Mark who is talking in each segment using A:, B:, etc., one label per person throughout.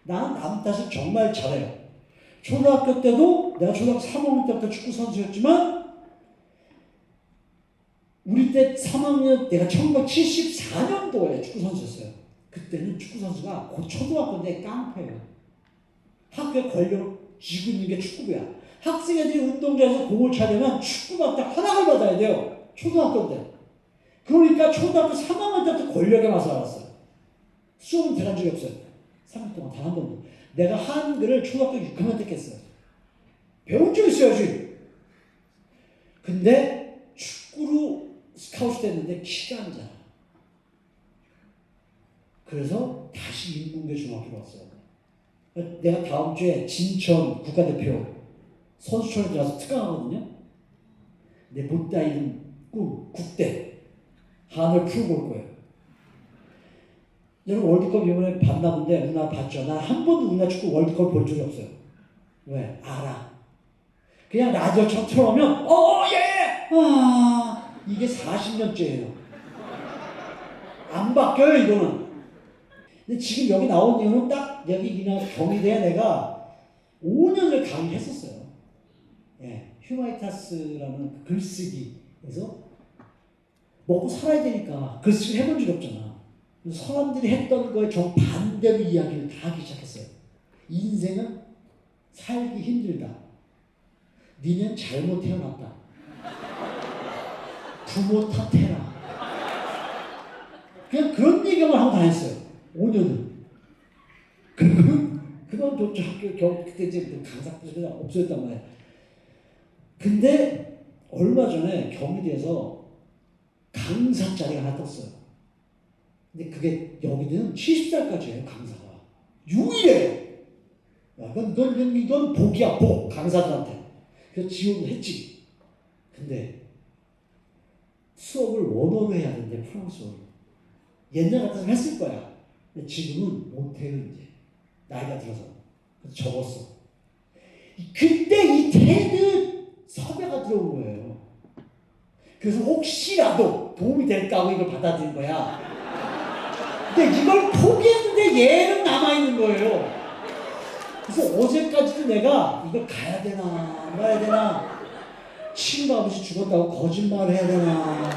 A: 나는 남 탓을 정말 잘해요. 초등학교 때도 내가 초등학교 3학년 때부터 축구 선수였지만 우리 때 3학년 내가 1974년도에 축구 선수였어요. 그때는 축구 선수가 곧 초등학교 때 깡패예요. 학교에 권력 쥐고 있는 게 축구부야. 학생애들이 운동장에서 공을 차려면 축구가 딱 허락을 받아야 돼요. 초등학교 때. 그러니까 초등학교 3학년 때부터 권력에 맛을 알았어요. 수업은 들어간 적이 없어요. 3년 동안 단 한 번도. 내가 한글을 초등학교 6학년 때 깼어요. 배운 적 있어야지. 근데 축구로 스카웃이 됐는데 키가 안 자라. 그래서 다시 인문계 중학교로 왔어요. 내가 다음 주에 진천 국가대표 선수촌에 들어가서 특강하거든요. 내 못다 이룬 꿈, 국대. 한을 풀고 올 거예요. 여러분 월드컵 이번에 봤나 본데 우리나라 봤죠? 난 한 번도 우리나라 축구 월드컵 볼 적이 없어요. 왜? 알아. 그냥 라디오처럼 틀어오면 예! 이게 40년째예요. 안 바뀌어요 이거는. 근데 지금 여기 나온 이유는 딱 여기 그냥 경희대에 내가 5년을 강의했었어요. 예, 휴마이타스라는 글쓰기. 그래서 먹고 살아야 되니까 글쓰기 해본 적이 없잖아. 사람들이 했던 거에 정반대로 이야기를 다 하기 시작했어요. 인생은 살기 힘들다. 니는 잘못 태어났다. 부모 탓해라. 그냥 그런 얘기만 하고 다녔어요. 5년은. 그만뒀죠. 학교 그때 이제 강사들이 없어졌단 말이야. 근데 얼마 전에 경희대에서 강사 자리가 하나 떴어요. 근데 그게 여기는 70살까지예요 강사가. 유일해요. 이건 복이야 복 강사들한테. 그래서 지원을 했지. 근데 수업을 원어로 해야 되는데 프랑스어로. 옛날 같아서 했을 거야. 근데 지금은 못해요 이제. 나이가 들어서. 그래서 적었어. 그때 이 테드 섭외가 들어온 거예요. 그래서 혹시라도 도움이 될까 하고 이걸 받아들인 거야. 근데 이걸 포기했는데 얘는 남아있는 거예요. 그래서 어제까지도 내가 이걸 가야 되나 말아야 되나 친구 아버지 죽었다고 거짓말을 해야 되나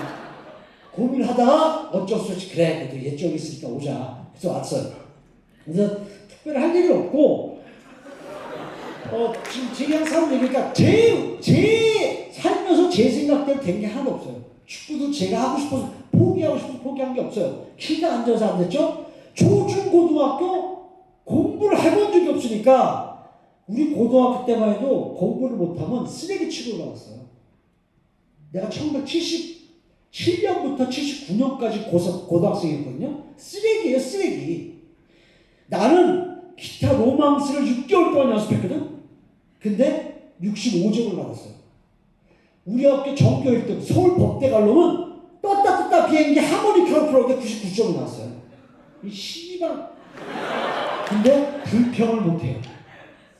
A: 고민하다가 어쩔 수 없이 그래 그래도 옛적이 있으니까 오자. 그래서 왔어요. 그래서 특별히 할 일이 없고 지금 제가 사는 얘기니까 제 살면서 제 생각대로 된 게 하나도 없어요. 축구도 제가 하고 싶어서 포기하고 싶어서 포기한 게 없어요. 키가 안 져서 안 됐죠? 초중고등학교 공부를 해본 적이 없으니까 우리 고등학교 때만 해도 공부를 못하면 쓰레기 취급을 받았어요. 내가 1977년부터 79년까지 고등학생이었거든요. 쓰레기예요 쓰레기. 나는 기타 로망스를 6개월 동안 연습했거든. 근데 65점을 받았어요. 우리 학교 전교 1등 서울 법대 갈려면 떴다 비행기 하모니카로 풀었는데 99점을 나왔어요. 이 씨발. 근데 불평을 못해요.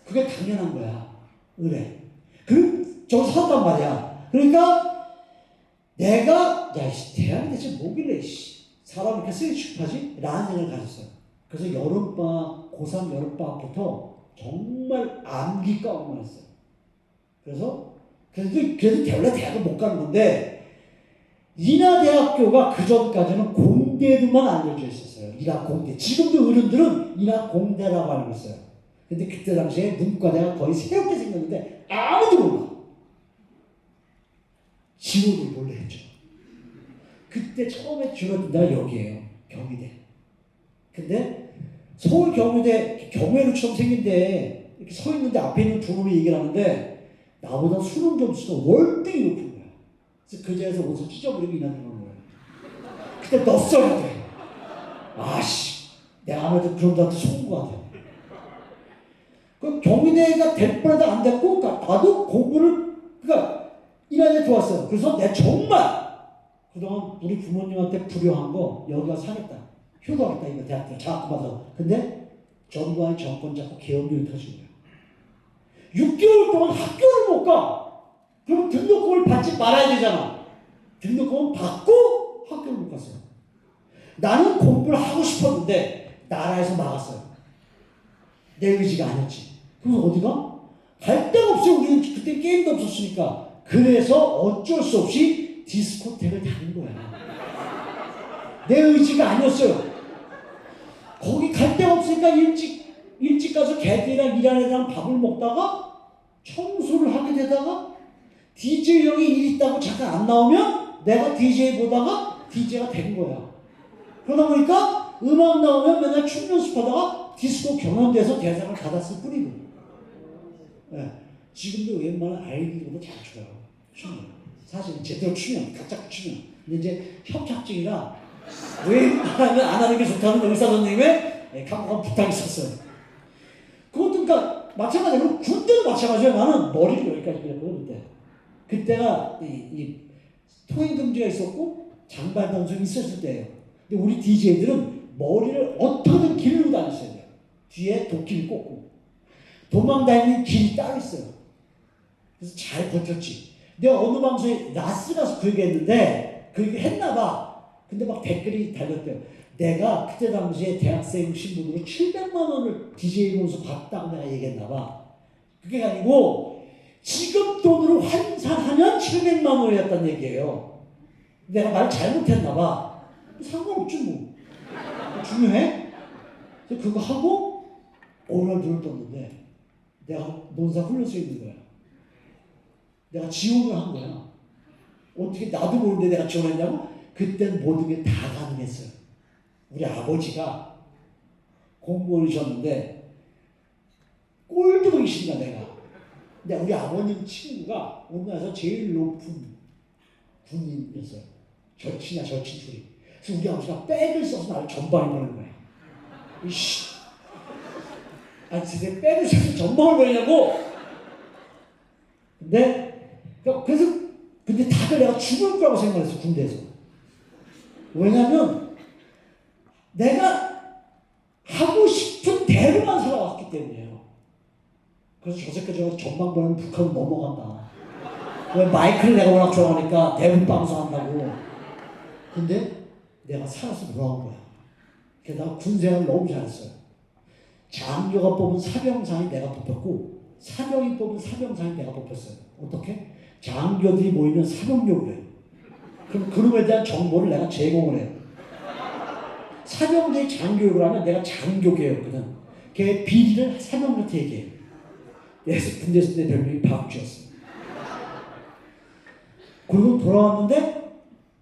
A: 그게 당연한 거야. 그래. 저기 섰단 말이야. 그러니까 내가 대학이 대체 뭐길래 사람 이렇게 쓰레기 취급하지? 라는 생각을 가졌어요. 그래서 여름방학, 고3 여름방학부터 정말 암기 까먹만 했어요. 그래서 원래 대학을 못 가는 건데 인하대학교가 그 전까지는 공대로만 알려져 있었어요. 인하공대. 지금도 어른들은 인하공대라고 알고 있어요. 근데 그때 당시에 문과대가 거의 새롭게 생겼는데 아무도 몰라. 지원을 몰래 했죠. 그때 처음에 지원했던 데가 여기에요. 경희대. 근데 서울 경회로처럼 생긴데 이렇게 서 있는데 앞에 있는 두 놈이 얘기를 하는데 나보다 수능 점수가 월등히 높은 거야. 그래서 그 자리에서 옷을 찢어버리고 인하는 거예요. 그때 넣었어야 돼. 내가 아무래도 그런 데한테 속은 것 같아. 그 경희대가 될 뻔하다 안 됐고, 나도 공부를, 인하대에 들어왔어요. 그래서 내가 정말 그동안 우리 부모님한테 불효한 거 여기 가서 하겠다. 효도하겠다, 이거 대학교 장학금 받아서. 근데 정부와의 정권 잡고 계엄령이 터진 거야. 6개월 동안 학교를 못 가. 그럼 등록금을 받지 말아야 되잖아. 등록금을 받고 학교를 못 갔어요. 나는 공부를 하고 싶었는데 나라에서 막았어요. 내 의지가 아니었지. 그래서 어디가? 갈 데가 없어요. 우리는 그때 게임도 없었으니까. 그래서 어쩔 수 없이 디스코텍을 다닌 거야. 내 의지가 아니었어요. 거기 갈 데가 없으니까 일찍 가서 걔들이랑 일하는 애랑 밥을 먹다가 청소를 하게 되다가 DJ 형이 일 있다고 잠깐 안 나오면 내가 DJ 보다가 DJ가 된 거야. 그러다 보니까 음악 나오면 맨날 춤 연습하다가 디스코 경연대에서 대상을 받았을 뿐이고. 네. 지금도 웬만한 아이들보다 잘 춰요. 춤을. 사실 제대로 추면, 각자 추면. 근데 이제 협착증이라 웬만하면 안 하는 게 좋다는 의사 선생님의 강력한 부탁이 있었어요. 그것도 그러니까 마찬가지로 군대도 마찬가지예요. 나는 머리를 여기까지 그렸거든 그때. 그때가 이 통행 금지가 있었고 장발 단속이 있었을 때예요. 근데 우리 DJ들은 머리를 어떻게든 기르고 다녔어야 돼요. 뒤에 도끼를 꽂고 도망 다니는 길이 따로 있어요. 그래서 잘 버텼지. 내가 어느 방송에 라스 가서 그 얘기했는데 그 얘기 했나봐. 근데 막 댓글이 달렸대요. 내가 그때 당시에 대학생 신분으로 700만 원을 DJ 보면서 받다고 내가 얘기했나봐. 그게 아니고 지금 돈으로 환산하면 700만 원이었다는 얘기예요. 내가 말 잘못했나봐. 상관없지 뭐. 중요해? 그래서 그거 하고 오늘 눈을 떴는데 내가 논산 훈련소에 있는 거야. 내가 지원을 한 거야. 어떻게 나도 모르는데 내가 지원했냐고? 그땐 모든 게 다 가능했어요. 우리 아버지가 공무원이셨는데 꼴도 보기 싫다 내가. 근데 우리 아버님 친구가 우리나라에서 제일 높은 군인이었어요. 절친이야 절친 둘이. 그래서 우리 아버지가 백을 써서 나를 전방에 보낸 거야. 이씨. 아니 진짜 백을 써서 전방을 보내냐고. 근데 다들 내가 죽을 거라고 생각했어 군대에서. 왜냐면 내가 하고 싶은 대로만 살아왔기 때문이에요. 그래서 저 새끼가 전방 보내면 북한은 넘어간다. 왜 마이크를 내가 워낙 좋아하니까 대북 방송한다고. 근데 내가 살아서 돌아온 거야. 게다가 군생활 너무 잘했어요. 장교가 뽑은 사병상이 내가 뽑혔고 사병이 뽑은 사병상이 내가 뽑혔어요. 어떻게? 장교들이 모이면 사병력을 해요. 그럼 그놈에 대한 정보를 내가 제공을 해요. 사병들이 장교육을 하면 내가 장교계였거든. 걔 비리를 사병한테 얘기해요. 그래서 군대에서 내 별명이 박쥐였어요. 그리고 돌아왔는데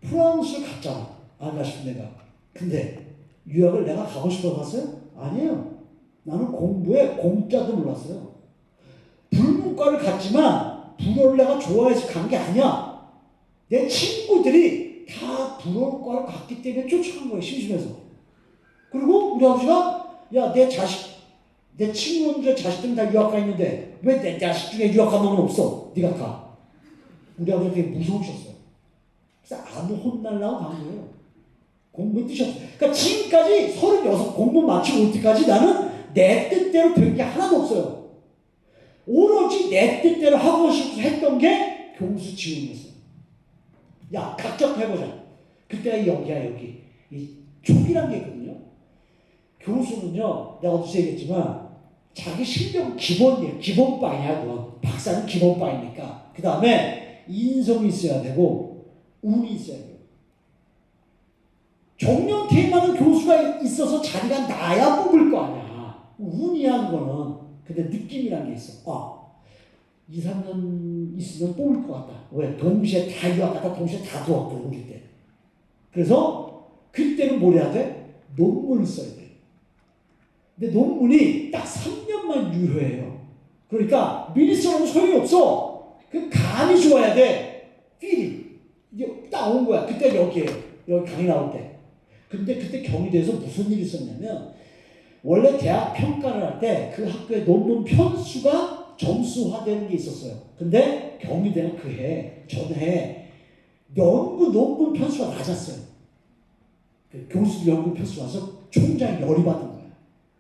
A: 프랑스를 갔잖아. 안 가시면 내가. 근데 유학을 내가 가고 싶어 갔어요? 아니에요. 나는 공부에 공짜도 몰랐어요. 불문과를 갔지만 불어를 내가 좋아해서 간 게 아니야. 내 친구들이 다 불어과를 갔기 때문에 쫓아간 거예요. 심심해서. 그리고 우리 아버지가 야 내 친구들 자식들은 다 유학 가 있는데 왜 내 자식 중에 유학 간 놈은 없어? 네가 가. 우리 아버지가 되게 무서우셨어요. 그래서 안 혼날라고 간 거예요. 공부에 뜻이 없어요. 그러니까 지금까지 36 공부 마치고 올 때까지 나는 내 뜻대로 된 게 하나도 없어요. 오로지 내 뜻대로 하고 싶어서 했던 게 교수 지원이었어요. 야, 각자 해보자. 그때가 여기야, 여기. 이 촉이란 게 있거든요. 교수는요, 내가 어디서 얘기했지만, 자기 실력 기본이에요. 기본빵이야, 그건. 박사는 기본빵이니까. 그 다음에 인성이 있어야 되고, 운이 있어야 돼요. 정년퇴임하는 교수가 있어서 자리가 나야 뽑을 거 아니야. 운이야, 그거는. 근데 느낌이란 게 있어. 2, 3년 있으면 뽑을 것 같다. 왜? 동시에 다 유학 갔다 동시에 다 들어왔거든, 우리 때. 그래서 그때는 뭘 해야 돼? 논문을 써야 돼. 근데 논문이 딱 3년만 유효해요. 그러니까 미리 써놓으면 소용이 없어. 그 감이 좋아야 돼. 필이. 이게 딱 온 거야. 그때 여기에요. 여기 강의 나올 때. 근데 그때 경희대에서 무슨 일이 있었냐면 원래 대학 평가를 할 때 그 학교의 논문 편수가 점수화되는 게 있었어요. 근데 경희대는 전해 논문 편수가 낮았어요. 그 교수들 연구 편수가 와서 총장이 열이 받은 거예요.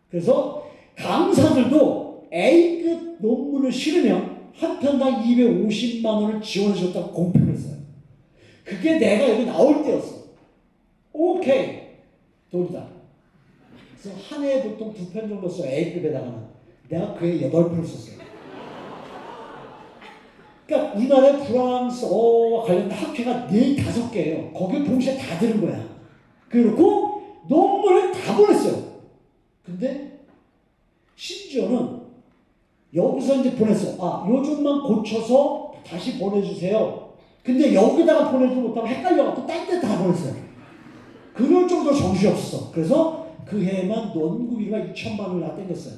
A: 그래서 강사들도 A급 논문을 실으면 한 편당 250만 원을 지원해 줬다고 공표를 했어요. 그게 내가 여기 나올 때였어. 오케이. 돈이다. 그래서 한 해에 보통 2편 정도 써요. A급에다가는. 내가 그에 8표를 썼어요. 그러니까 우리나라의 프랑스어와 관련된 학회가 4, 5개예요. 거기에 동시에 다 들은 거야. 그리고 논문을 다 보냈어요. 근데 심지어는 여기서 이제 보냈어. 아, 요즘만 고쳐서 다시 보내주세요. 근데 여기다가 보내지 못하고 헷갈려갖고 딴 데 다 보냈어요. 그럴 정도로 정신이 없었어. 그래서 그 해에만 논문비가 2천만 원을 다 땡겼어요.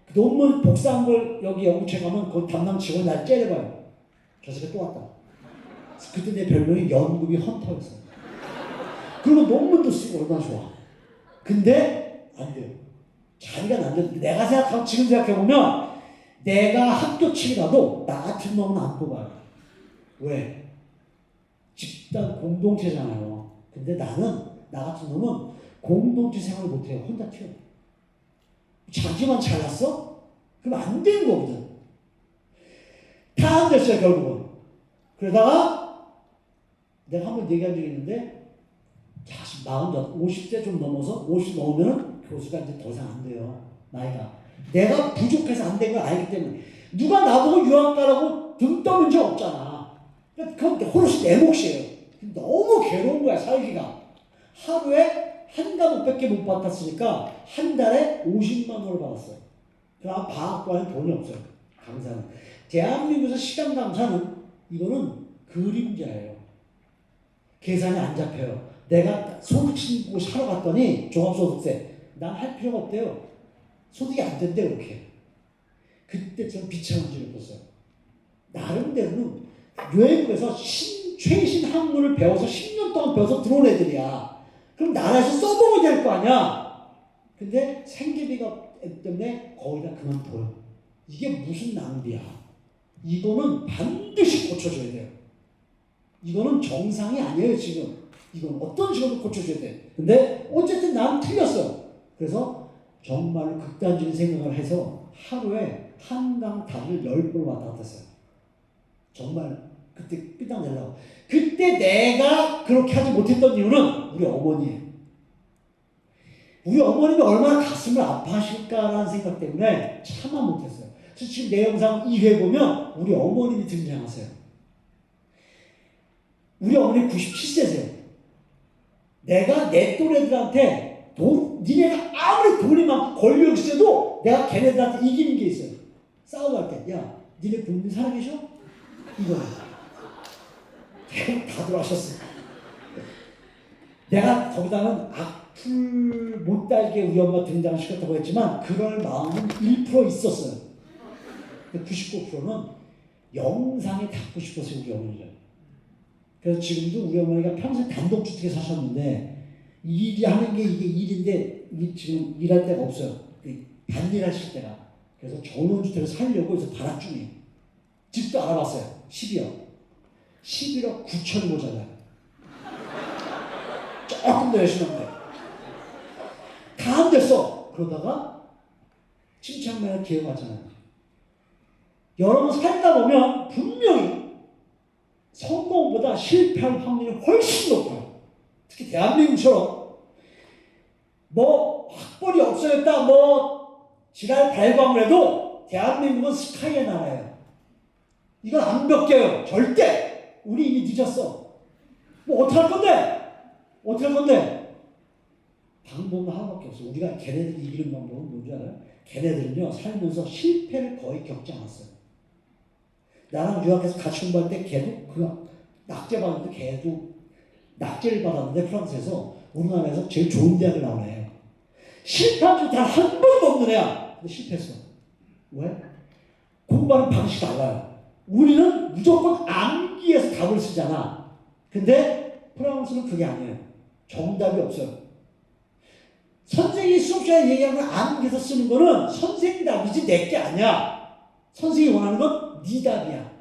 A: 그 논문 복사한 걸 여기 연구체 가면 그 담당 직원이 날 째려봐요. 저 새끼 또 왔다. 그때 내 별명이 연구비 헌터였어요. 그리고 논문도 쓰고 얼마나 좋아. 근데 안 돼요. 자기가 남겼는데 내가 생각하고 지금 생각해보면 내가 학교 치더라도 나 같은 놈은 안 뽑아요. 왜? 집단 공동체잖아요. 근데 나는 나 같은 놈은 공동체 생활을 못해요. 혼자 튀어. 자기만 잘났어? 그럼 안 되는 거거든. 다 안 됐어요 결국은. 그러다가 내가 한번 얘기한 적이 있는데 50대 좀 넘어서 50 넘으면 교수가 이제 더 이상 안 돼요. 나이가. 내가 부족해서 안 된 걸 알기 때문에. 누가 나보고 유학 가라고 등 떠는 적 없잖아. 그건 호로시 내 몫이에요. 너무 괴로운 거야 살기가. 하루에 한 과목밖에 못 받았으니까 한 달에 50만 원을 받았어요. 그럼 방학과는 돈이 없어요. 강사는. 대한민국에서 시간 강사는 이거는 그림자예요. 계산이 안 잡혀요. 내가 소득 신고 사러 갔더니 종합소득세 난 할 필요가 없대요. 소득이 안 된대 그렇게. 그때 좀 비참한 적이 없었어요. 나름대로는 외국에서 최신 학문을 배워서 10년 동안 배워서 들어온 애들이야. 그럼 나라에서 써먹어야 될 거 아니야. 근데 생계비가 때문에 거의 다 그만둬요. 이게 무슨 낭비야. 이거는 반드시 고쳐줘야 돼요. 이거는 정상이 아니에요 지금. 이건 어떤 식으로 고쳐줘야 돼. 근데 어쨌든 난 틀렸어. 그래서 정말 극단적인 생각을 해서 하루에 한강 다리를 10번 왔다 갔다 했어요. 정말 그때 삐딱 내려고. 그때 내가 그렇게 하지 못했던 이유는 우리 어머니예요. 우리 어머님이 얼마나 가슴을 아파하실까라는 생각 때문에 참아 못했어요. 그래서 지금 내 영상 2회 보면 우리 어머님이 등장하세요. 우리 어머니 97세세요. 내가 내 또래들한테 니네가 아무리 돈이 많고 권력이 있어도 내가 걔네들한테 이기는 게 있어요. 싸우고 할 때, 야, 니네 부모님 살아계셔? 이거예요. 다 돌아가셨어. 내가 거기다는 악플 못 달게 우리 엄마 등장시켰다고 했지만 그럴 마음은 1% 있었어요. 99%는 영상에 닿고 싶어서 우리 어머니를. 그래서 지금도 우리 어머니가 평생 단독주택에 사셨는데 일이 하는 게 이게 일인데 지금 일할 데가 없어요. 반일하실 때가. 그래서 전원주택을 살려고 해서 발악 중이에요. 집도 알아봤어요. 12억. 11억 9천이 모자라요. 조금 더 열심히 하면 돼. 다 안 됐어. 그러다가 침착맨을 기회 왔잖아요. 여러분 살다 보면 분명히 성공보다 실패할 확률이 훨씬 높아요. 특히 대한민국처럼 뭐 학벌이 없어졌다 뭐 지랄 발광을 해도 대한민국은 스카이의 나라예요. 이건 안 벗겨요. 절대. 우리 이미 늦었어. 뭐 어떡할 건데? 어떻게 할 건데? 방법은 하나밖에 없어. 우리가 걔네들 이기는 방법은 뭔지 알아요? 걔네들은요 살면서 실패를 거의 겪지 않았어요. 나랑 유학해서 같이 공부할 때 걔도 그 낙제 받았는데 걔도 낙제를 받았는데 프랑스에서 우리나라에서 제일 좋은 대학을 나오네. 실패한 적 단 한 번도 없는 애야. 근데 실패했어. 왜? 공부하는 방식이 달라요. 우리는 무조건 암기해서 답을 쓰잖아. 근데 프랑스는 그게 아니에요. 정답이 없어요. 선생님이 수업 시간에 얘기하는 걸 암기해서 쓰는 거는 선생님 답이지 내게 아니야. 선생님이 원하는 건 네 답이야.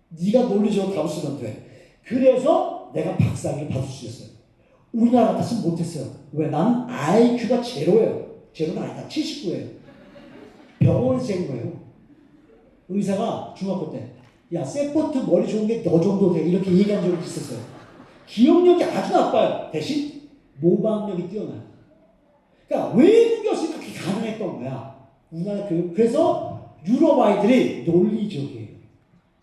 A: 네가 논리적으로 답을 쓰면 돼. 그래서 내가 박사학위를 받을 수 있었어요. 우리나라 같았으면 못했어요. 왜? 나는 IQ가 제로예요. 제로는 아니다. 79예요. 병원에서 잰 거예요. 의사가 중학교 때 야, 세포트 머리 좋은 게 너 정도 돼. 이렇게 얘기한 적이 있었어요. 기억력이 아주 나빠요. 대신 모방력이 뛰어나요. 그러니까 외국이었으니까 그게 가능했던 거야. 우리나라 교육. 그래서 유럽 아이들이 논리적이에요.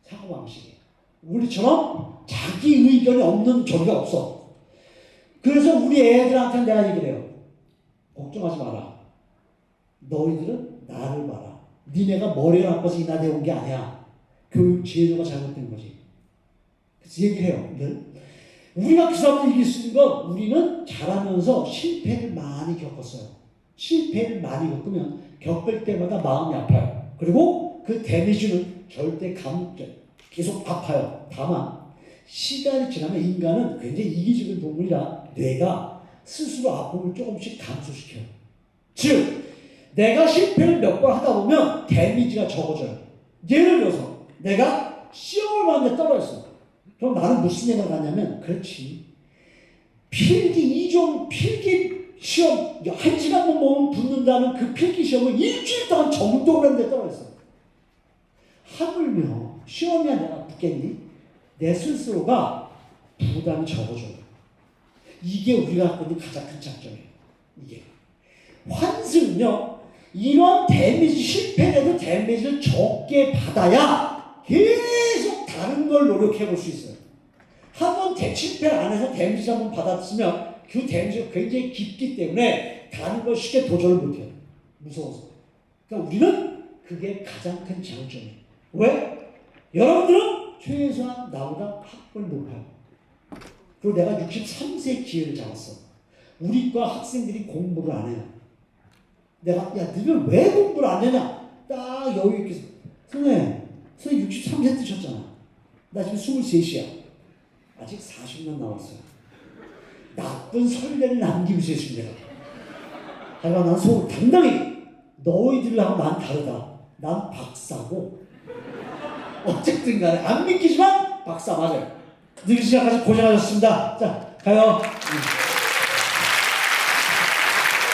A: 사고방식이에요. 우리처럼 자기 의견이 없는 저기가 없어. 그래서 우리 애들한테 내가 얘기를 해요. 걱정하지 마라. 너희들은 나를 봐라. 니네가 머리를 아파서 이 나라에 온 게 아니야. 교육 제도가 잘못된 거지. 그래서 얘기를 해요. 늘. 우리가 그 사람을 이길 수 있는 건 우리는 잘하면서 실패를 많이 겪었어요. 실패를 많이 겪을 때마다 마음이 아파요. 그리고 그 데미지는 절대 계속 아파요. 다만 시간이 지나면 인간은 굉장히 이기적인 동물이라 뇌가 스스로 아픔을 조금씩 감소시켜요. 즉 내가 실패를 몇 번 하다 보면 데미지가 적어져요. 예를 들어서 내가 시험을 봤는데 떨어졌어. 그럼 나는 무슨 생각을 하냐면 그렇지. 필기 시험 1시간만 보면 붙는다는 그 필기 시험을 일주일 동안 정독을 했는데 떨어졌어. 하물며 시험이야 내가 붙겠니? 내 스스로가 부담이 적어져요. 이게 우리가 갖고 있는 가장 큰 장점이에요. 이게 환승은요. 이런 데미지 실패라도 데미지를 적게 받아야 계속 다른 걸 노력해 볼 수 있어요. 한번 실패를 안 해서 데미지 한번 받았으면 그 데미지가 굉장히 깊기 때문에 다른 걸 쉽게 도전을 못해요. 무서워서. 그러니까 우리는 그게 가장 큰 장점이에요. 왜? 여러분들은 최소한 나보다 학벌 높아요. 그리고 내가 63세 기회를 잡았어. 우리 과 학생들이 공부를 안 해요. 내가 야 너는 왜 공부를 안 하냐? 딱 여유 있게 선생님 63세 뜨셨잖아. 나 지금 23이야. 아직 40년 남았어요. 나쁜 선례를 남기고 있습니다. 하지만 난 속으로 당당히 너희들하고 난 다르다. 난 박사고 어쨌든 간에 안 믿기지만 박사 맞아요. 늘 시작까지 고생하셨습니다. 자 가요.